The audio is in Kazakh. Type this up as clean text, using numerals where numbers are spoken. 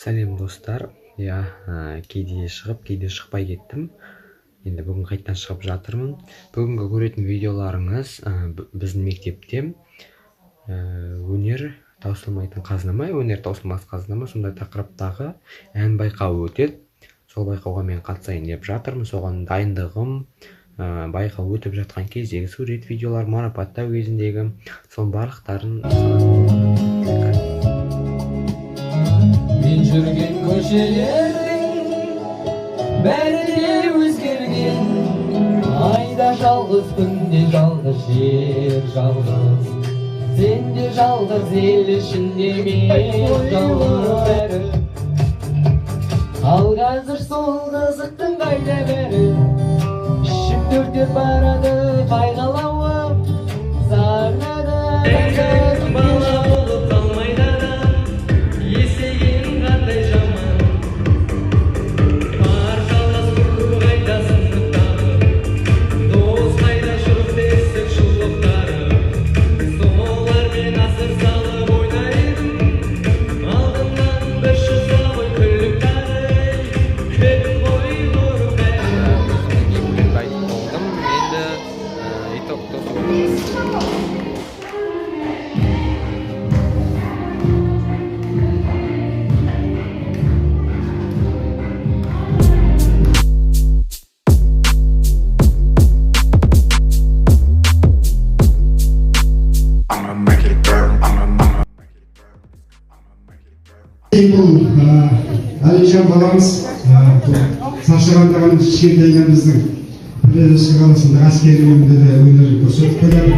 Сәлем достар. Кейде шығып, кейде шықпай кеттім. Енді бүгін қайттан шығып жатырмын. Бүгінгі көретін видеоларыңыз біздің мектепте өнер таусылмайтын қазына өнер таусылмас қазына сондай тақырыптағы ән байқауы өтеді. Сол байқауға мен қатысайын деп жатырмын. Соған дайындығым, байқау өтіп жатқан кездегі сурет видеолар, марапаттау кезіндегі соның барлықтарын мен жүрген көшелердің бәрі де өзгерген, айда жалғыз, күнде жалғыз, жер жалғыз, сен де жалғыз, ел ішінде мен жалғыз бәрі. Ал қазір сол қызықтың қайда бәрі, ішім төртеп барады қайғалауым, сарнады бала болып қалмайды адам, есейген қандай жаман. Арқалас күру қайда сыныптары, дос қайда жүріп десік шұлықтары, солармен асыр салып ойнар едім, алдымнан бір шықса ғой күліп тары, көп қой ұрып Әлижан баламыз шаршағандаған кішкентайынан біздің Павлодар қаласында әскери бөлімінде де өнер көрсетіп келеді.